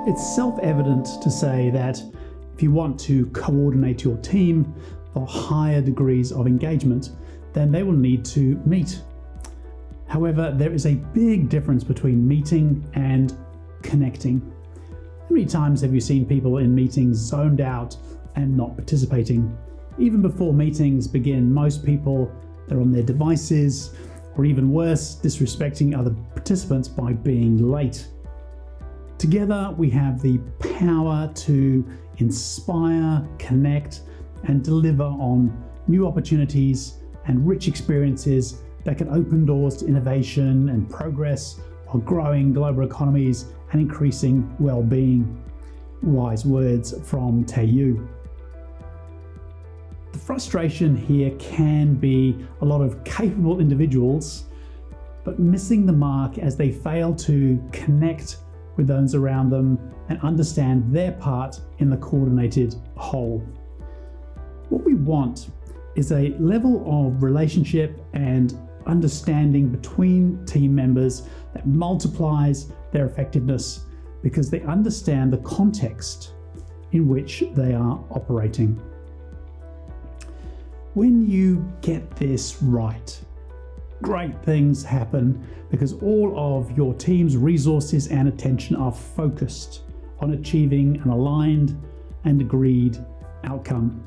It's self-evident to say that if you want to coordinate your team for higher degrees of engagement, then they will need to meet. However, there is a big difference between meeting and connecting. How many times have you seen people in meetings zoned out and not participating? Even before meetings begin, most people, they're on their devices, or even worse, disrespecting other participants by being late. Together, we have the power to inspire, connect, and deliver on new opportunities and rich experiences that can open doors to innovation and progress while growing global economies and increasing well-being. Wise words from Tayyu. The frustration here can be a lot of capable individuals, but missing the mark as they fail to connect with those around them and understand their part in the coordinated whole. What we want is a level of relationship and understanding between team members that multiplies their effectiveness because they understand the context in which they are operating. When you get this right, great things happen because all of your team's resources and attention are focused on achieving an aligned and agreed outcome.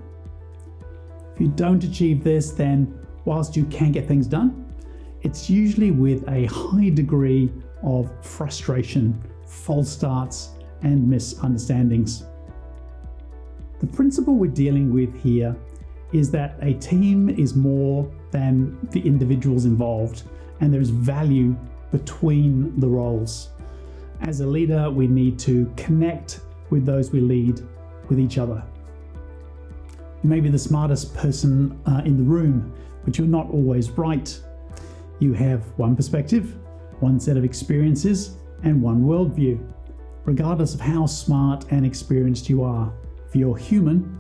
If you don't achieve this, then whilst you can get things done, it's usually with a high degree of frustration, false starts, and misunderstandings. The principle we're dealing with here is that a team is more than the individuals involved, and there's value between the roles. As a leader, we need to connect with those we lead with each other. You may be the smartest person in the room, but you're not always right. You have one perspective, one set of experiences, and one worldview. Regardless of how smart and experienced you are, if you're human,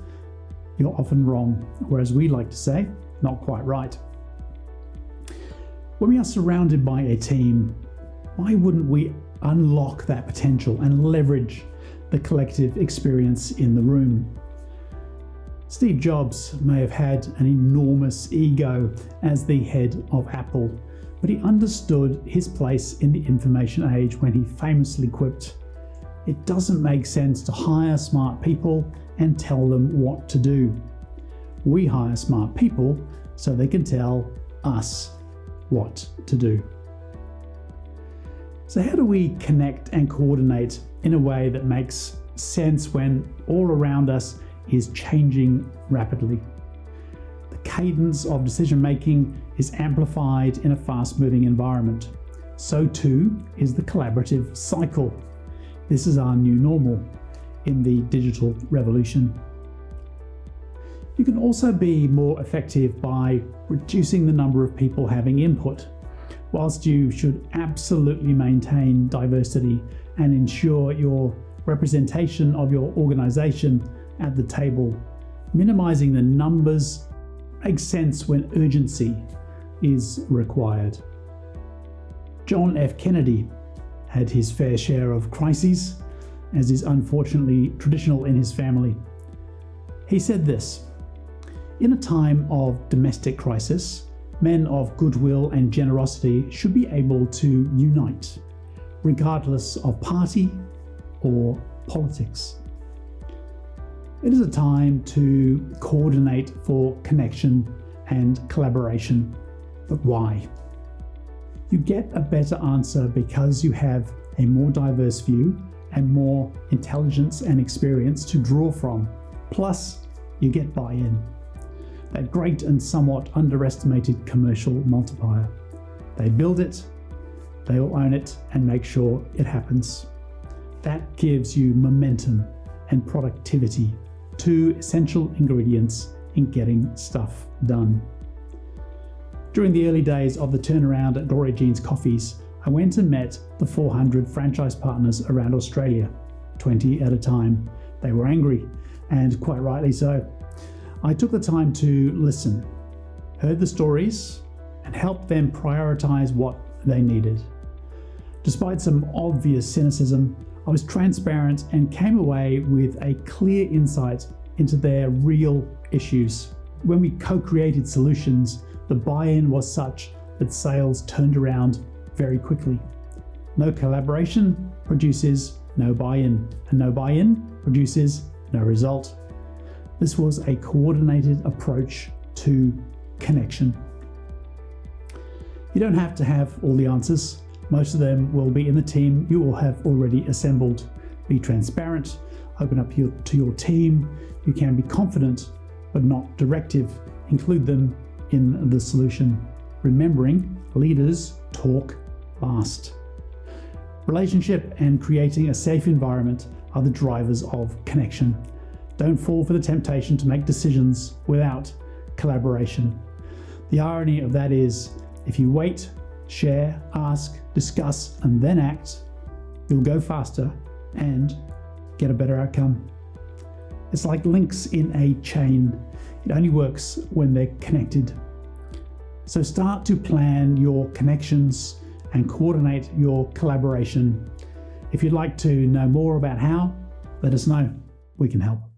you're often wrong, or as we like to say, not quite right. When we are surrounded by a team, why wouldn't we unlock that potential and leverage the collective experience in the room? Steve Jobs may have had an enormous ego as the head of Apple, but he understood his place in the information age when he famously quipped, "It doesn't make sense to hire smart people and tell them what to do. We hire smart people so they can tell us what to do." So how do we connect and coordinate in a way that makes sense when all around us is changing rapidly? The cadence of decision making is amplified in a fast-moving environment. So too is the collaborative cycle. This is our new normal in the digital revolution. You can also be more effective by reducing the number of people having input. Whilst you should absolutely maintain diversity and ensure your representation of your organization at the table, minimizing the numbers makes sense when urgency is required. John F. Kennedy had his fair share of crises, as is unfortunately traditional in his family. He said this, "In a time of domestic crisis, men of goodwill and generosity should be able to unite, regardless of party or politics." It is a time to coordinate for connection and collaboration. But why? You get a better answer because you have a more diverse view and more intelligence and experience to draw from. Plus, you get buy-in. That great and somewhat underestimated commercial multiplier. They build it, they will own it and make sure it happens. That gives you momentum and productivity, two essential ingredients in getting stuff done. During the early days of the turnaround at Gloria Jean's Coffees, I went and met the 400 franchise partners around Australia, 20 at a time. They were angry, and quite rightly so. I took the time to listen, heard the stories, and helped them prioritize what they needed. Despite some obvious cynicism, I was transparent and came away with a clear insight into their real issues. When we co-created solutions, the buy-in was such that sales turned around very quickly. No collaboration produces no buy-in, and no buy-in produces no result. This was a coordinated approach to connection. You don't have to have all the answers. Most of them will be in the team you will have already assembled. Be transparent, open up to your team. You can be confident, but not directive. Include them in the solution. Remembering, leaders talk last. Relationship and creating a safe environment are the drivers of connection. Don't fall for the temptation to make decisions without collaboration. The irony of that is, if you wait, share, ask, discuss, and then act, you'll go faster and get a better outcome. It's like links in a chain. It only works when they're connected. So start to plan your connections and coordinate your collaboration. If you'd like to know more about how, let us know. We can help.